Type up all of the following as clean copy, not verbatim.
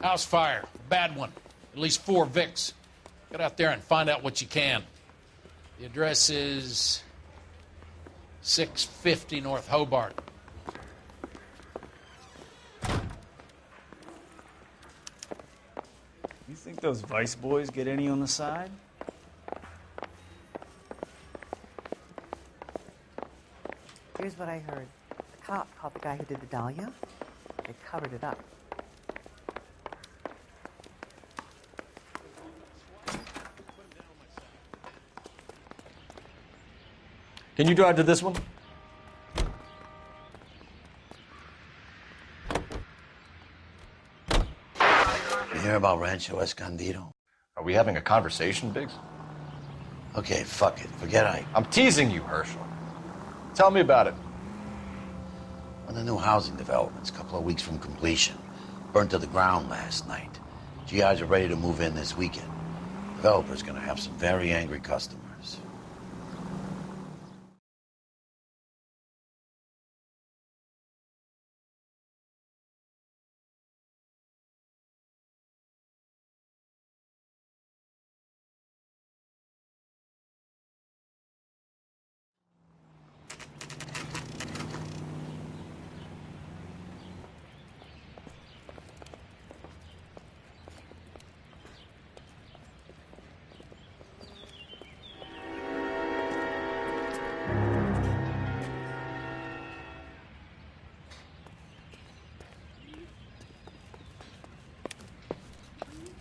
House fire. Bad one. At least 4 Vicks. Get out there and find out what you can. The address is 650 North Hobart. You think those Vice boys get any on the side? Here's what I heard. The cop caught the guy who did the Dahlia. They covered it up. Can you drive to this one? You hear about Rancho Escondido? Are we having a conversation, Biggs? Okay, fuck it. Forget I'm teasing you, Herschel. Tell me about it. One of the new housing developments, a couple of weeks from completion. Burnt to the ground last night. GIs are ready to move in this weekend. Developer's gonna have some very angry customers.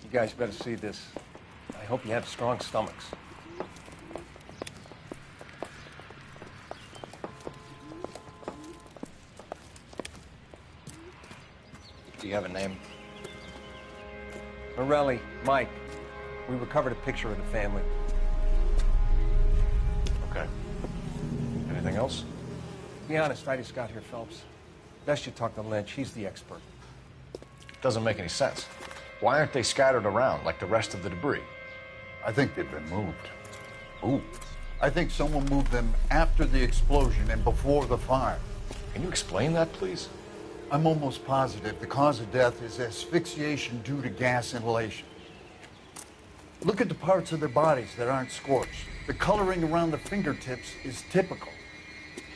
You guys better see this. I hope you have strong stomachs. Do you have a name? Morelli, Mike. We recovered a picture of the family. Okay. Anything else? To be honest, I just got here, Phelps. Best you talk to Lynch. He's the expert. Doesn't make any sense. Why aren't they scattered around like the rest of the debris? I think they've been moved. Ooh. I think someone moved them after the explosion and before the fire. Can you explain that, please? I'm almost positive the cause of death is asphyxiation due to gas inhalation. Look at the parts of their bodies that aren't scorched. The coloring around the fingertips is typical.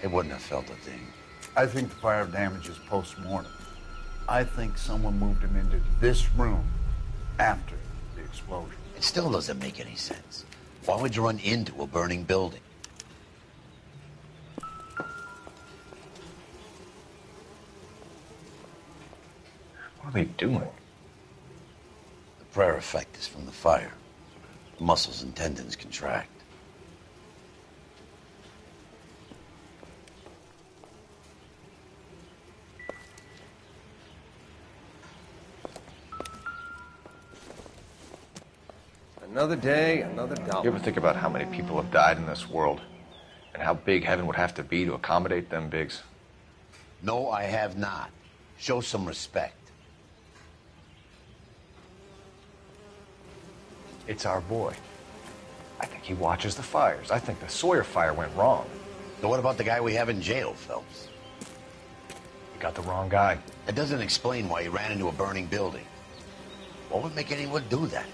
They wouldn't have felt a thing. I think the fire damage is post-mortem. I think someone moved him into this room after the explosion. It still doesn't make any sense. Why would you run into a burning building? What are they doing? The prayer effect is from the fire. The muscles and tendons contract. Another day, another dollar. You ever think about how many people have died in this world? And how big heaven would have to be to accommodate them, Biggs? No, I have not. Show some respect. It's our boy. I think he watches the fires. I think the Sawyer fire went wrong. So what about the guy we have in jail, Phelps? You got the wrong guy. That doesn't explain why he ran into a burning building. What would make anyone do that?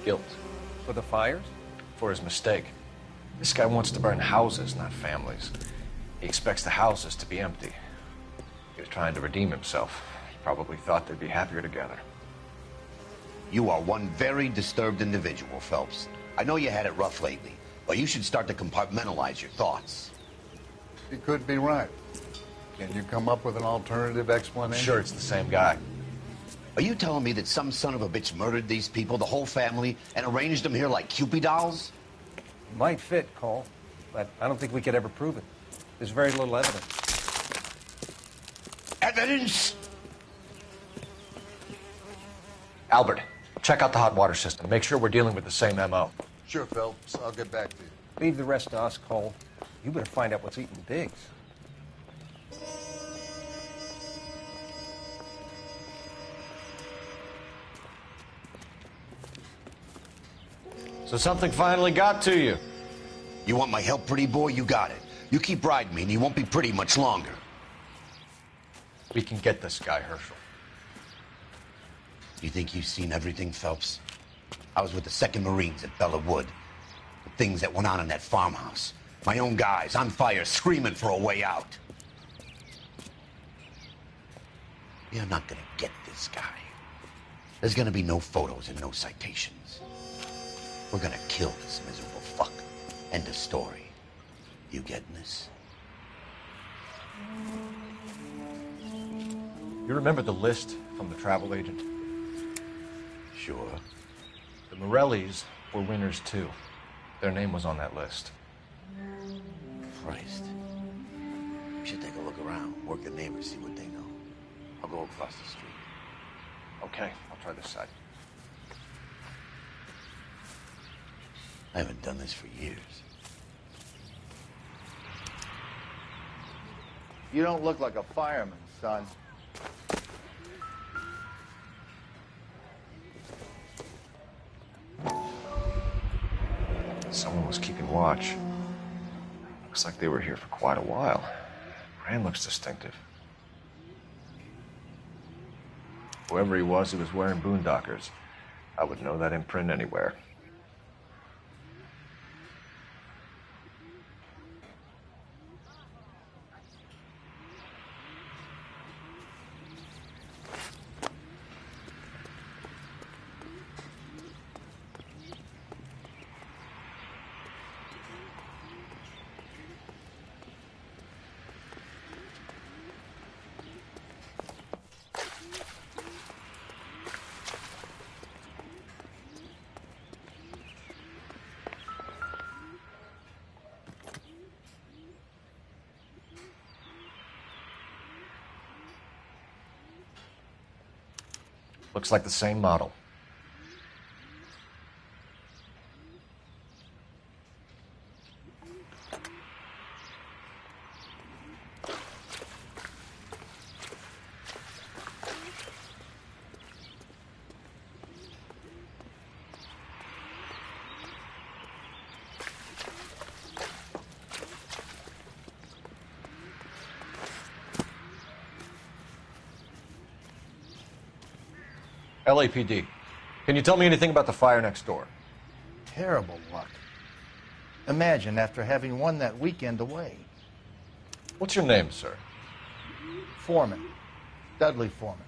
Guilt. For the fires? For his mistake. This guy wants to burn houses, not families. He expects the houses to be empty. He was trying to redeem himself. He probably thought they'd be happier together. You are one very disturbed individual, Phelps. I know you had it rough lately, but you should start to compartmentalize your thoughts. You could be right. Can you come up with an alternative explanation? I'm sure it's the same guy. Are you telling me that some son of a bitch murdered these people, the whole family, and arranged them here like Cupid dolls? It might fit, Cole, but I don't think we could ever prove it. There's very little evidence. Evidence? Albert, check out the hot water system. Make sure we're dealing with the same MO. Sure, Phelps. I'll get back to you. Leave the rest to us, Cole. You better find out what's eating Biggs. So something finally got to you. You want my help, pretty boy? You got it. You keep riding me and you won't be pretty much longer. We can get this guy, Herschel. You think you've seen everything, Phelps? I was with the 2nd Marines at Bella Wood. The things that went on in that farmhouse. My own guys on fire, screaming for a way out. You're not gonna get this guy. There's gonna be no photos and no citations. We're gonna kill this miserable fuck. End of story. You getting this? You remember the list from the travel agent? Sure. The Morellis were winners too. Their name was on that list. Christ. We should take a look around, work the neighbors, see what they know. I'll go across the street. Okay, I'll try this side. I haven't done this for years. You don't look like a fireman, son. Someone was keeping watch. Looks like they were here for quite a while. Brand looks distinctive. Whoever he was wearing boondockers. I would know that imprint anywhere. Looks like the same model. LAPD. Can you tell me anything about the fire next door? Terrible luck. Imagine after having won that weekend away. What's your name, sir? Foreman. Dudley Foreman.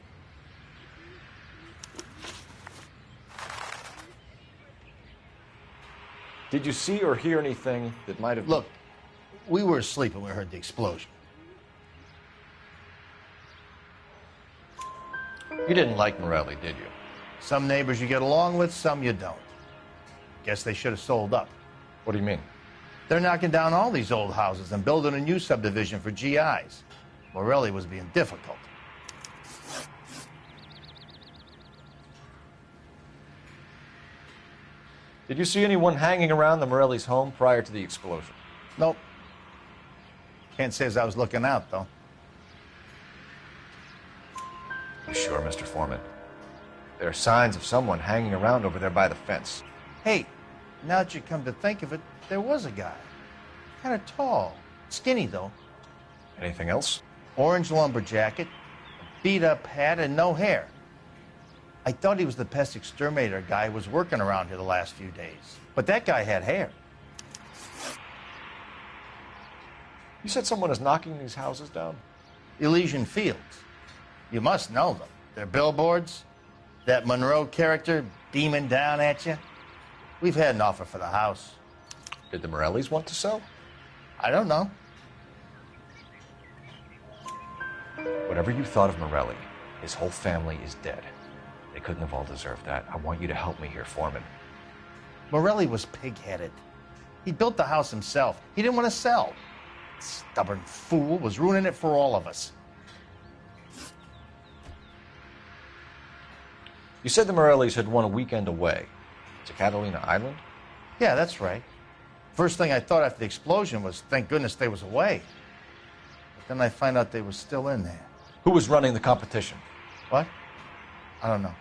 Did you see or hear anything that might have... Look, we were asleep when we heard the explosion. You didn't like Morelli, did you? Some neighbors you get along with, some you don't. Guess they should have sold up. What do you mean? They're knocking down all these old houses and building a new subdivision for GIs. Morelli was being difficult. Did you see anyone hanging around the Morelli's home prior to the explosion? Nope. Can't say as I was looking out, though. You sure, Mr. Foreman? There are signs of someone hanging around over there by the fence. Hey, now that you come to think of it, there was a guy. Kind of tall. Skinny, though. Anything else? Orange lumber jacket, beat-up hat, and no hair. I thought he was the pest exterminator guy who was working around here the last few days. But that guy had hair. You said someone is knocking these houses down? Elysian Fields. You must know them. They're billboards. That Monroe character beaming down at you. We've had an offer for the house. Did the Morellis want to sell? I don't know. Whatever you thought of Morelli, his whole family is dead. They couldn't have all deserved that. I want you to help me here, Foreman. Morelli was pig-headed. He built the house himself. He didn't want to sell. Stubborn fool was ruining it for all of us. You said the Morellis had won a weekend away to Catalina Island? Yeah, that's right. First thing I thought after the explosion was, thank goodness they was away. But then I find out they was still in there. Who was running the competition? What? I don't know.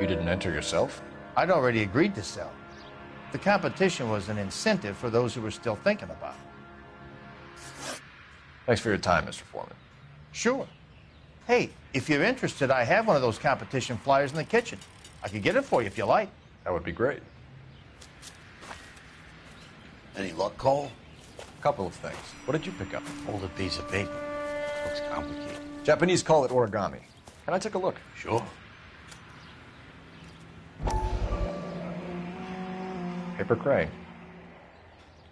You didn't enter yourself? I'd already agreed to sell. The competition was an incentive for those who were still thinking about it. Thanks for your time, Mr. Foreman. Sure. Hey, if you're interested, I have one of those competition flyers in the kitchen. I could get it for you if you like. That would be great. Any luck, Cole? A couple of things. What did you pick up? Folded piece of paper. Looks complicated. Japanese call it origami. Can I take a look? Sure. Paper crane.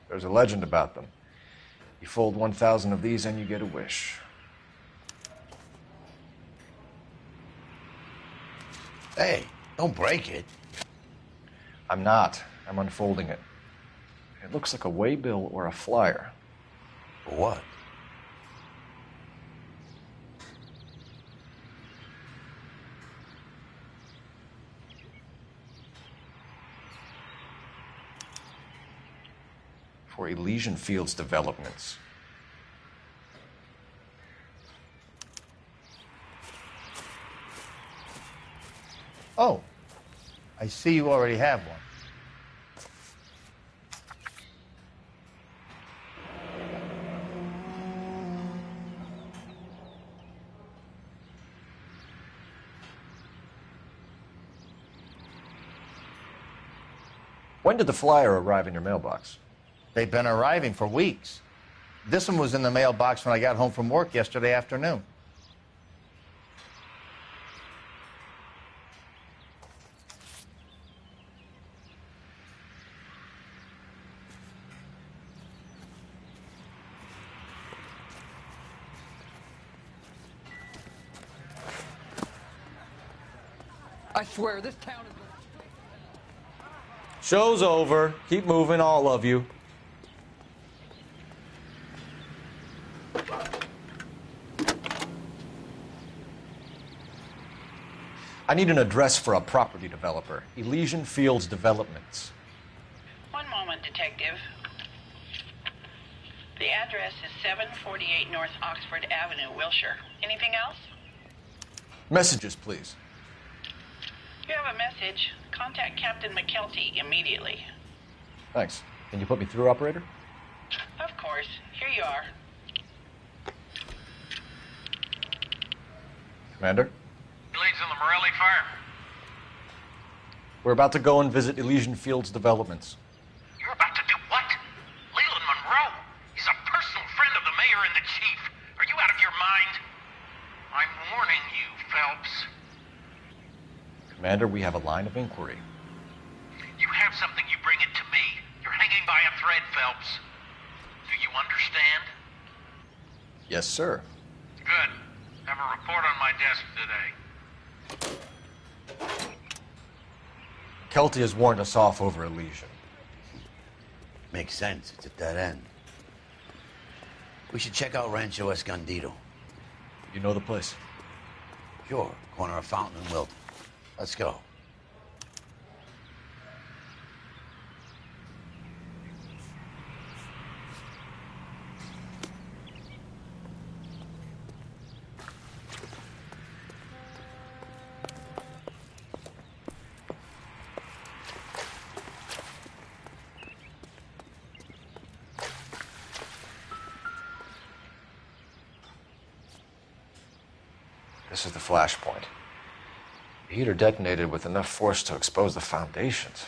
There's a legend about them. You fold 1,000 of these and you get a wish. Hey, don't break it. I'm not. I'm unfolding it. It looks like a waybill or a flyer. For what? For Elysian Fields developments. Oh, I see you already have one. When did the flyer arrive in your mailbox? They've been arriving for weeks. This one was in the mailbox when I got home from work yesterday afternoon. I swear, this town is... Show's over. Keep moving, all of you. I need an address for a property developer. Elysian Fields Developments. One moment, Detective. The address is 748 North Oxford Avenue, Wilshire. Anything else? Messages, please. If you have a message, contact Captain McKelty immediately. Thanks. Can you put me through, operator? Of course. Here you are. Commander? Leads in the Morelli fire. We're about to go and visit Elysian Fields Developments. You're about to do what? Leland Monroe. He's a personal friend of the mayor and the chief. Are you out of your mind? I'm warning you, Phelps. Commander, we have a line of inquiry. You have something, you bring it to me. You're hanging by a thread, Phelps. Do you understand? Yes, sir. Good. Have a report on my desk today. Kelty has warned us off over Elysian. Makes sense. It's at that end. We should check out Rancho Escondido. You know the place? Sure. Corner of Fountain and Wilton. Let's go. This is the flashpoint. The heater detonated with enough force to expose the foundations.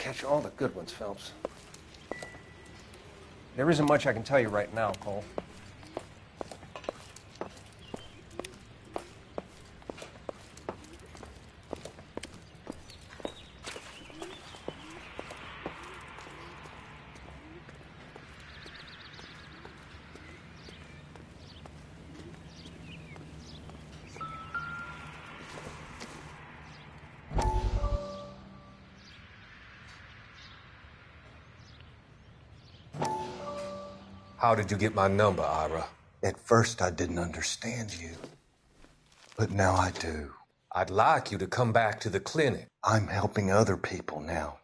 catch all the good ones, Phelps. There isn't much I can tell you right now, Cole. How did you get my number, Ira? At first, I didn't understand you. But now I do. I'd like you to come back to the clinic. I'm helping other people now,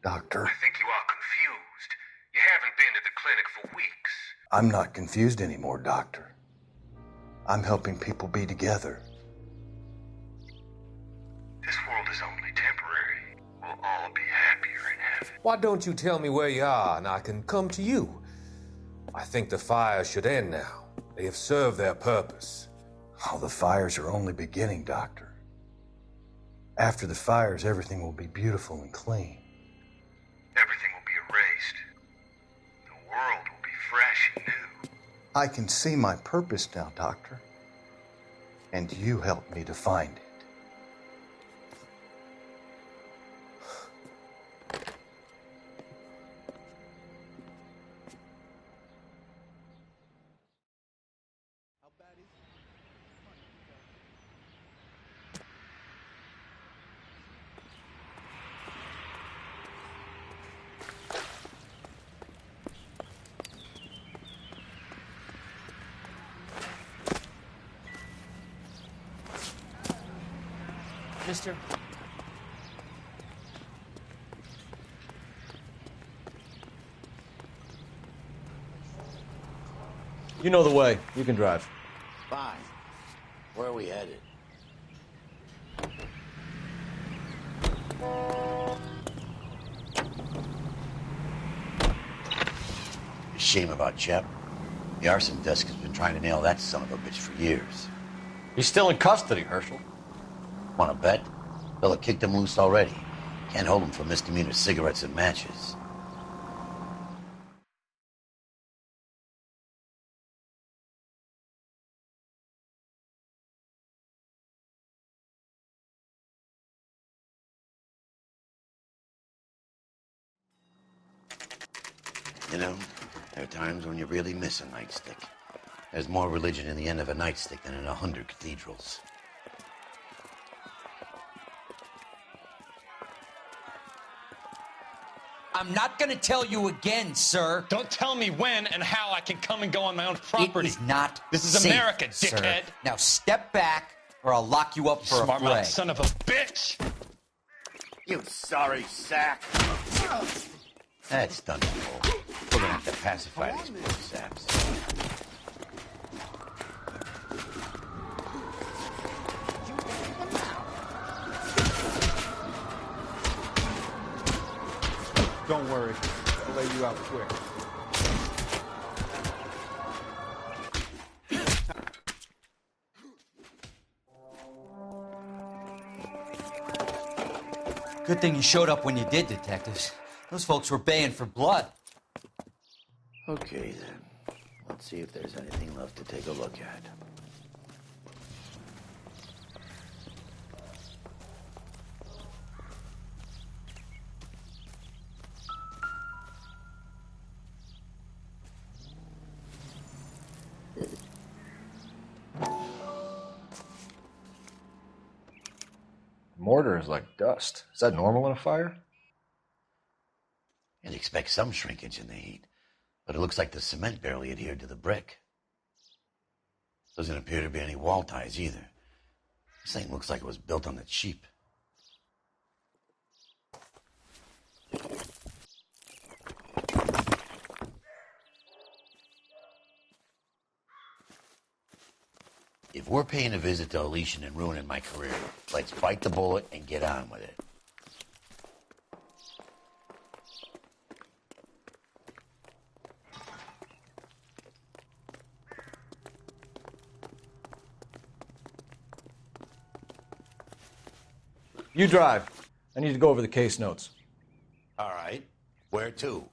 Doctor. I think you are confused. You haven't been to the clinic for weeks. I'm not confused anymore, Doctor. I'm helping people be together. This world is only temporary. We'll all be happier in heaven. Why don't you tell me where you are and I can come to you? I think the fires should end now. They have served their purpose. Oh, the fires are only beginning, Doctor. After the fires, everything will be beautiful and clean. Everything will be erased. The world will be fresh and new. I can see my purpose now, Doctor. And you helped me to find it. Mister? You know the way. You can drive. Fine. Where are we headed? Shame about Shep. The arson desk has been trying to nail that son of a bitch for years. He's still in custody, Herschel. Want to bet? They'll have kicked him loose already. Can't hold him for misdemeanor cigarettes and matches. You know, there are times when you really miss a nightstick. There's more religion in the end of a nightstick than in 100 cathedrals. I'm not going to tell you again, sir. Don't tell me when and how I can come and go on my own property. It is not This is safe, America, dickhead. Sir. Now step back, or I'll lock you up for a Smart fray. mouth son of a bitch! You sorry sack. That's done, Cole. We're gonna have to pacify these poor saps. Don't worry. I'll lay you out quick. Good thing you showed up when you did, detectives. Those folks were baying for blood. Okay, then. Let's see if there's anything left to take a look at. Mortar is like dust. Is that normal in a fire? You'd expect some shrinkage in the heat, but it looks like the cement barely adhered to the brick. Doesn't appear to be any wall ties either. This thing looks like it was built on the cheap. If we're paying a visit to Elysischen and ruining my career, let's bite the bullet and get on with it. You drive. I need to go over the case notes. All right. Where to?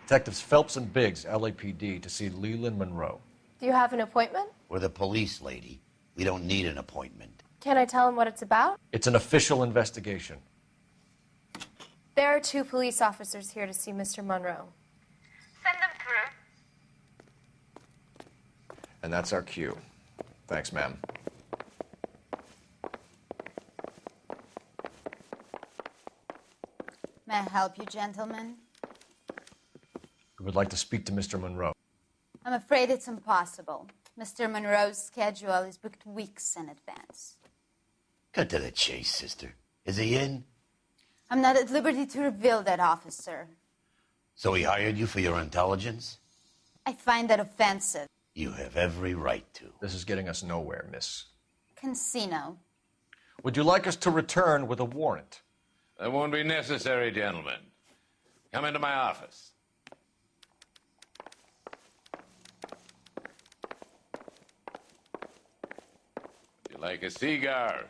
Detectives Phelps and Biggs, LAPD, to see Leland Monroe. Do you have an appointment? We're the police, lady. We don't need an appointment. Can I tell him what it's about? It's an official investigation. There are 2 police officers here to see Mr. Monroe. Send them through. And that's our cue. Thanks, ma'am. May I help you, gentlemen? We would like to speak to Mr. Monroe. I'm afraid it's impossible. Mr. Monroe's schedule is booked weeks in advance. Cut to the chase, sister. Is he in? I'm not at liberty to reveal that, officer. So he hired you for your intelligence? I find that offensive. You have every right to. This is getting us nowhere, miss. Casino. Would you like us to return with a warrant? That won't be necessary, gentlemen. Come into my office. Would you like a cigar?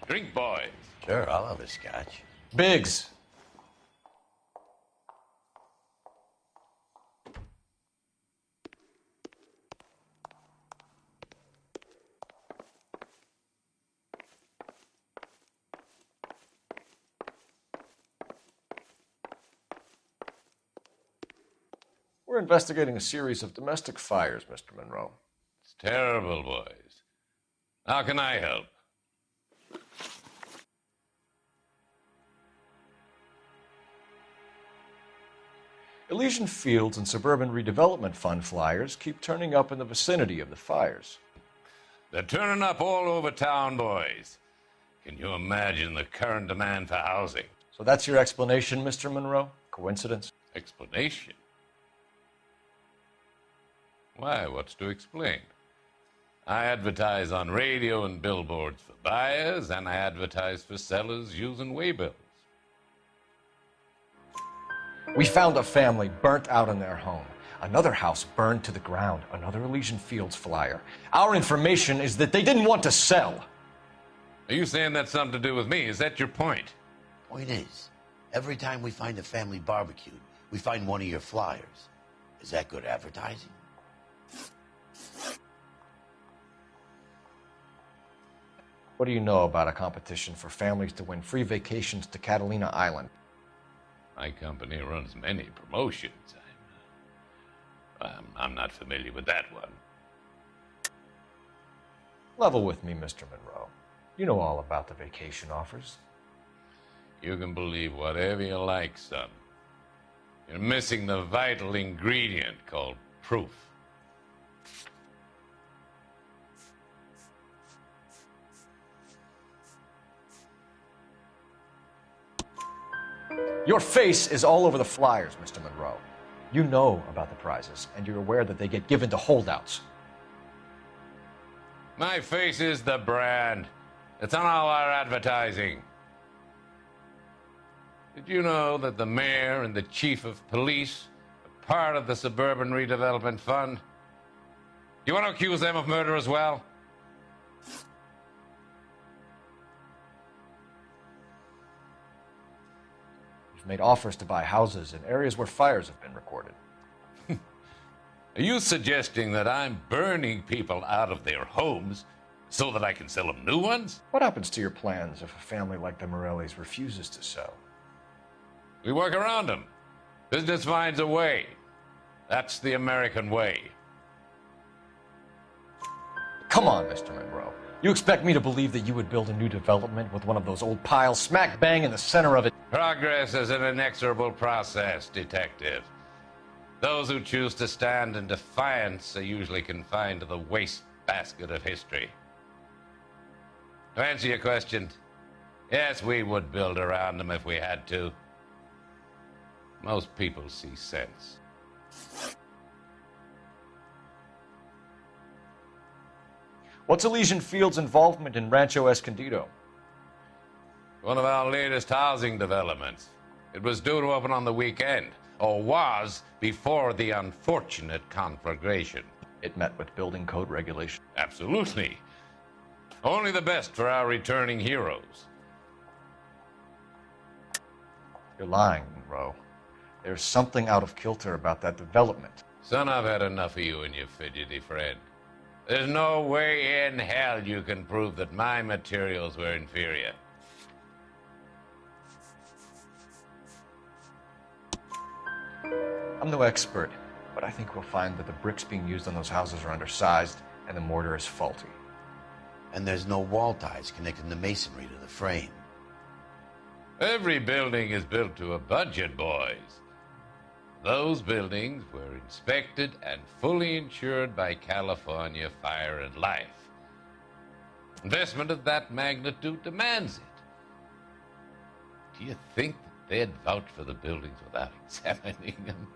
Drink, boys. Sure, I'll have a scotch. Biggs. We're investigating a series of domestic fires, Mr. Monroe. It's terrible, boys. How can I help? Elysian Fields and Suburban Redevelopment Fund flyers keep turning up in the vicinity of the fires. They're turning up all over town, boys. Can you imagine the current demand for housing? So that's your explanation, Mr. Monroe? Coincidence? Explanation? Why, what's to explain? I advertise on radio and billboards for buyers, and I advertise for sellers using waybills. We found a family burnt out in their home. Another house burned to the ground. Another Elysian Fields flyer. Our information is that they didn't want to sell. Are you saying that's something to do with me? Is that your point? Point is, every time we find a family barbecued, we find one of your flyers. Is that good advertising? What do you know about a competition for families to win free vacations to Catalina Island? My company runs many promotions. I'm not familiar with that one. Level with me, Mr. Monroe. You know all about the vacation offers. You can believe whatever you like, son. You're missing the vital ingredient called proof. Your face is all over the flyers, Mr. Monroe. You know about the prizes, and you're aware that they get given to holdouts. My face is the brand. It's on all our advertising. Did you know that the mayor and the chief of police are part of the Suburban Redevelopment Fund? You want to accuse them of murder as well? You've made offers to buy houses in areas where fires have been recorded. Are you suggesting that I'm burning people out of their homes so that I can sell them new ones? What happens to your plans if a family like the Morellis refuses to sell? We work around them. Business finds a way. That's the American way. Come on, Mr. Monroe. You expect me to believe that you would build a new development with one of those old piles smack bang in the center of it? Progress is an inexorable process, detective. Those who choose to stand in defiance are usually confined to the wastebasket of history. To answer your question, yes, we would build around them if we had to. Most people see sense. What's Elysian Field's involvement in Rancho Escondido? One of our latest housing developments. It was due to open on the weekend, or was before the unfortunate conflagration. It met with building code regulation. Absolutely. Only the best for our returning heroes. You're lying, Monroe. There's something out of kilter about that development. Son, I've had enough of you and your fidgety friend. There's no way in hell you can prove that my materials were inferior. I'm no expert, but I think we'll find that the bricks being used on those houses are undersized and the mortar is faulty. And there's no wall ties connecting the masonry to the frame. Every building is built to a budget, boys. Those buildings were inspected and fully insured by California Fire and Life. Investment of that magnitude demands it. Do you think that they'd vouch for the buildings without examining them?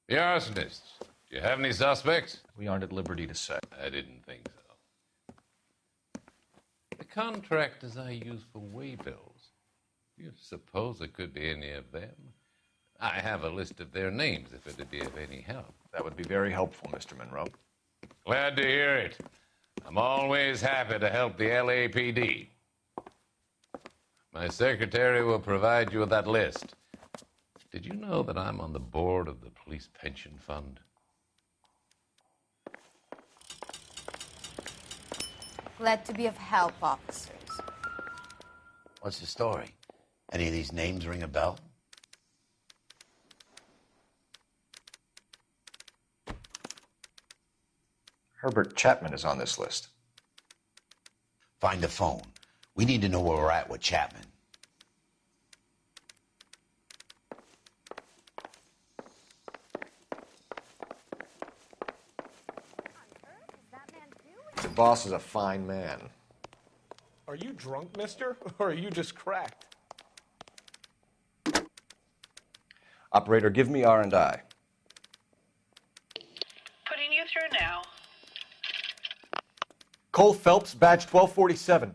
The arsonists, do you have any suspects? We aren't at liberty to say. I didn't think so. The contractors I use for waybills, do you suppose it could be any of them? I have a list of their names if it'd be of any help. That would be very helpful, Mr. Monroe. Glad to hear it. I'm always happy to help the LAPD. My secretary will provide you with that list. Did you know that I'm on the board of the police pension fund? Glad to be of help, officers. What's the story? Any of these names ring a bell? Herbert Chapman is on this list. Find the phone. We need to know where we're at with Chapman. The boss is a fine man. Are you drunk, mister, or are you just cracked? Operator, give me R&I. Putting you through now. Cole Phelps, badge 1247.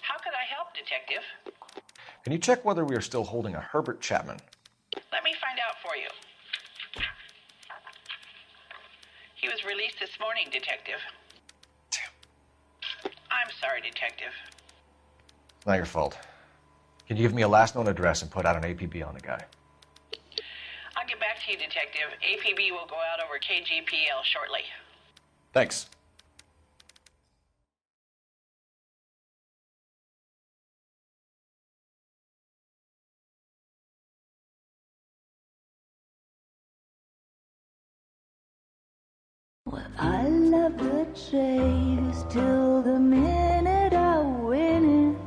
How could I help, Detective? Can you check whether we are still holding a Herbert Chapman? Let me find out for you. He was released this morning, Detective. I'm sorry, Detective. It's not your fault. Can you give me a last known address and put out an APB on the guy? I'll get back to you, Detective. APB will go out over KGPL shortly. Thanks. Well, I love the chase till the minute I win it.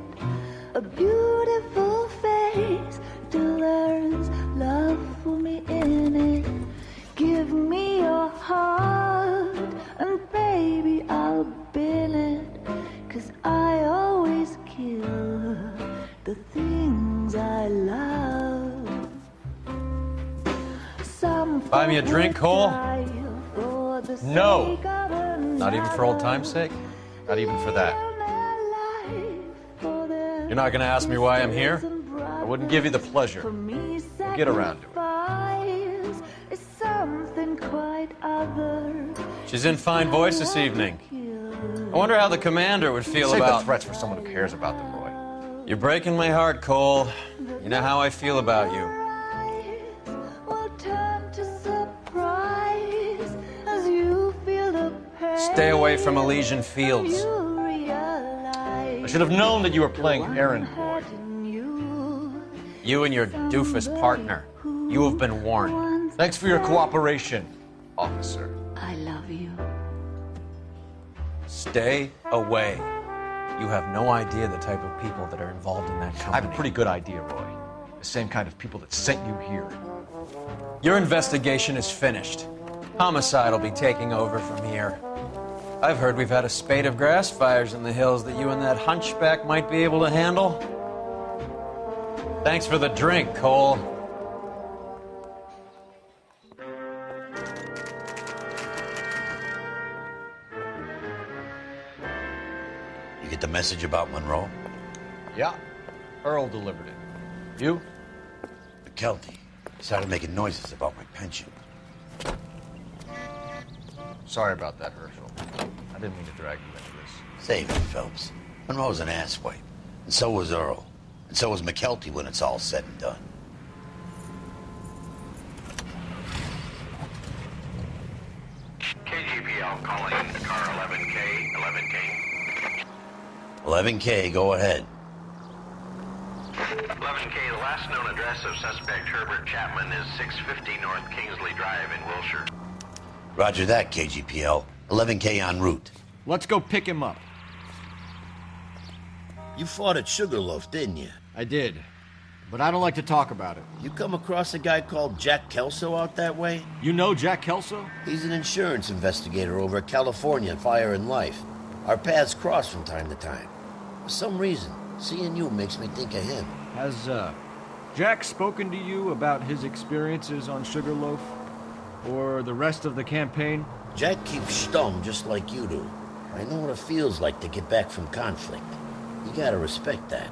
A beautiful face till there's love for me in it. Give me your heart and baby I'll bin it. 'Cause I always kill the things I love. Some Buy me a drink, Cole? No. Not even for old time's sake? Not even for that. You're not going to ask me why I'm here? I wouldn't give you the pleasure. We'll get around to it. She's in fine voice this evening. I wonder how the commander would feel Save about... the threats for someone who cares about them, Roy. You're breaking my heart, Cole. You know how I feel about you. Stay away from Elysian Fields. I should have known that you were playing errand boy. You and your doofus partner. You have been warned. Thanks for your cooperation, officer. I love you. Stay away. You have no idea the type of people that are involved in that company. I have a pretty good idea, Roy. The same kind of people that sent you here. Your investigation is finished. Homicide will be taking over from here. I've heard we've had a spate of grass fires in the hills that you and that hunchback might be able to handle. Thanks for the drink, Cole. You get the message about Monroe? Yeah. Earl delivered it. You? McKelty started making noises about my pension. Sorry about that, Herschel. I didn't mean to drag you into this. Save it, Phelps. Monroe's an asswipe. And so was Earl. And so was McKelty when it's all said and done. KGPL calling car 11K, 11K. 11K, go ahead. 11K, the last known address of suspect Herbert Chapman is 650 North Kingsley Drive in Wilshire. Roger that, KGPL. 11K en route. Let's go pick him up. You fought at Sugarloaf, didn't you? I did, but I don't like to talk about it. You come across a guy called Jack Kelso out that way? You know Jack Kelso? He's an insurance investigator over at California Fire and Life. Our paths cross from time to time. For some reason, seeing you makes me think of him. Has, Jack spoken to you about his experiences on Sugarloaf? Or the rest of the campaign? Jack keeps stum just like you do. I know what it feels like to get back from conflict. You gotta respect that.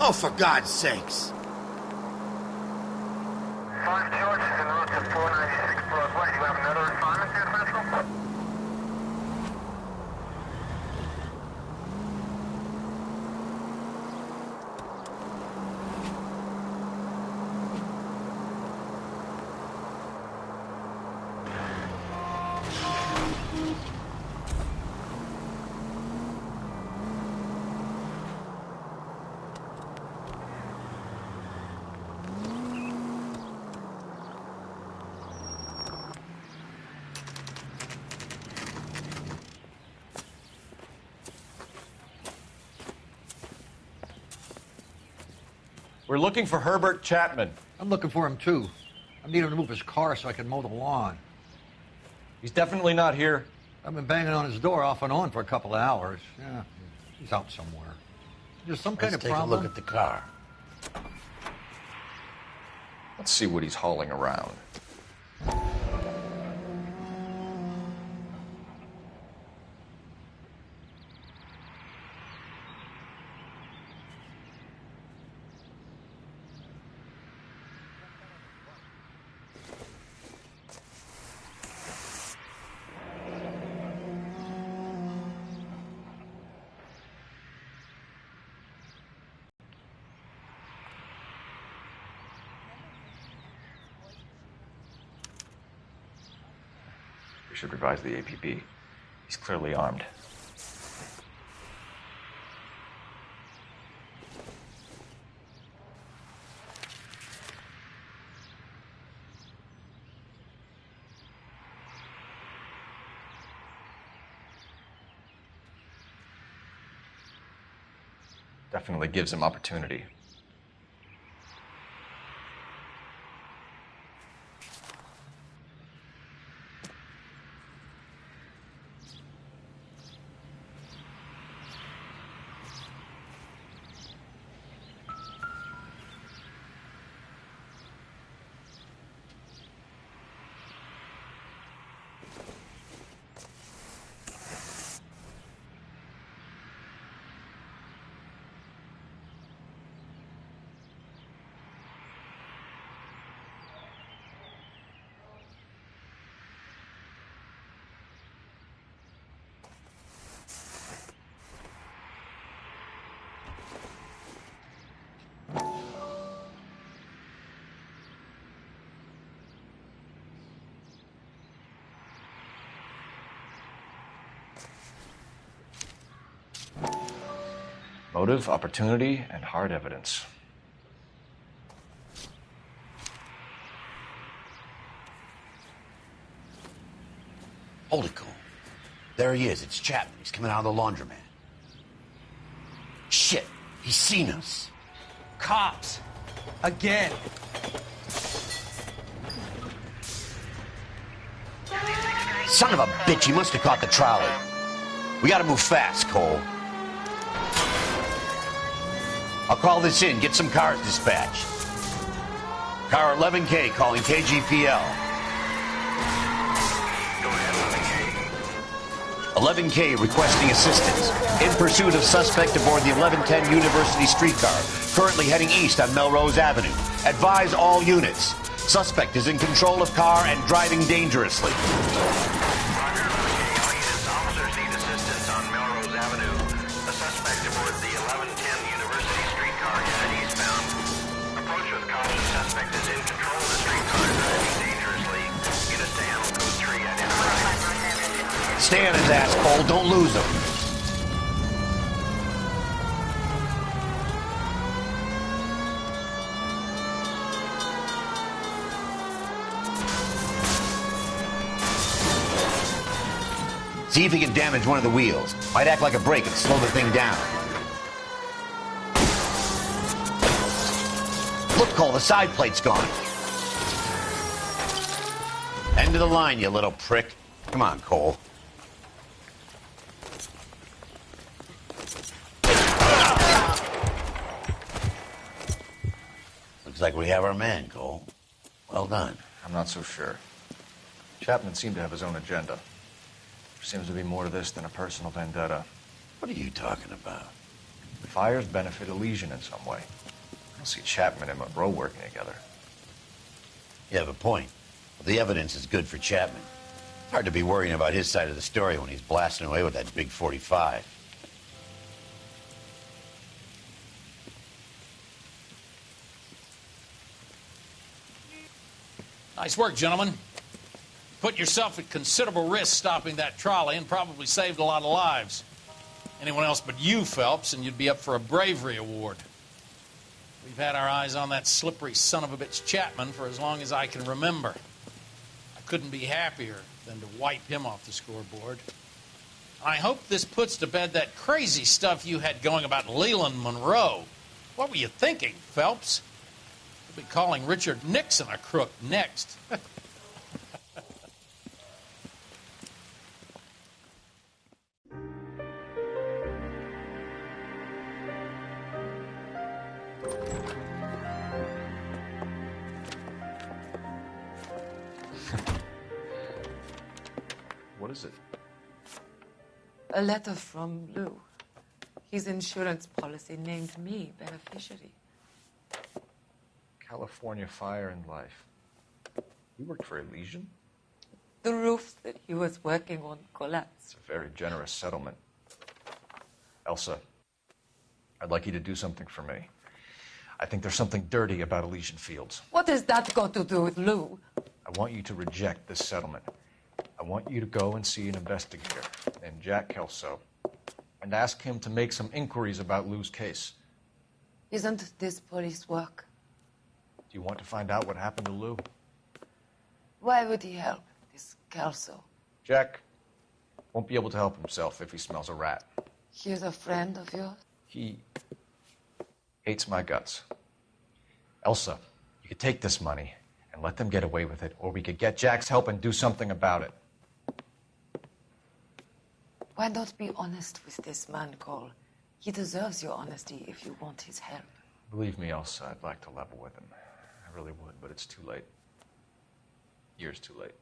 Oh, for God's sakes! 5 George is en route to 496 Broadway. You have another assignment here, Central? We're looking for Herbert Chapman. I'm looking for him, too. I need him to move his car so I can mow the lawn. He's definitely not here. I've been banging on his door off and on for a couple of hours. Yeah, he's out somewhere. There's some kind of problem. Let's take a look at the car. Let's see what he's hauling around. We should revise the APB. He's clearly armed. Definitely gives him opportunity. Motive, opportunity, and hard evidence. Hold it, Cole. There he is. It's Chapman. He's coming out of the laundromat. Shit. He's seen us. Cops. Again. Son of a bitch. He must have caught the trolley. We gotta move fast, Cole. I'll call this in. Get some cars dispatched. Car 11K calling KGPL. 11K requesting assistance. In pursuit of suspect aboard the 1110 University streetcar, currently heading east on Melrose Avenue. Advise all units. Suspect is in control of car and driving dangerously. Officers need assistance on Melrose Avenue. A suspect aboard the 1110 University streetcar headed eastbound. Approach with caution. Suspect is in control of the streetcar, driving dangerously. Units to handle code 3 identified. Stay on his ass, Cole. Don't lose him. See if he can damage one of the wheels. Might act like a brake and slow the thing down. Look, Cole, the side plate's gone. End of the line, you little prick. Come on, Cole. Looks like we have our man, Cole. Well done. I'm not so sure. Chapman seemed to have his own agenda. There seems to be more to this than a personal vendetta. What are you talking about? The fires benefit Elysian in some way. I don't see Chapman and Monroe working together. You have a point. But the evidence is good for Chapman. Hard to be worrying about his side of the story when he's blasting away with that big 45. Nice work, gentlemen. Put yourself at considerable risk stopping that trolley and probably saved a lot of lives. Anyone else but you, Phelps, and you'd be up for a bravery award. We've had our eyes on that slippery son of a bitch Chapman for as long as I can remember. I couldn't be happier than to wipe him off the scoreboard. I hope this puts to bed that crazy stuff you had going about Leland Monroe. What were you thinking, Phelps? You'll be calling Richard Nixon a crook next. What is it? A letter from Lou. His insurance policy named me beneficiary. California Fire and Life. You worked for Elysian? The roof that he was working on collapsed. It's a very generous settlement. Elsa, I'd like you to do something for me. I think there's something dirty about Elysian Fields. What has that got to do with Lou? I want you to reject this settlement. I want you to go and see an investigator named Jack Kelso and ask him to make some inquiries about Lou's case. Isn't this police work? Do you want to find out what happened to Lou? Why would he help, this Kelso? Jack won't be able to help himself if he smells a rat. He's a friend of yours? He hates my guts. Elsa, you could take this money and let them get away with it, or we could get Jack's help and do something about it. Why not be honest with this man, Cole? He deserves your honesty if you want his help. Believe me, Elsa, I'd like to level with him. I really would, but it's too late. Years too late.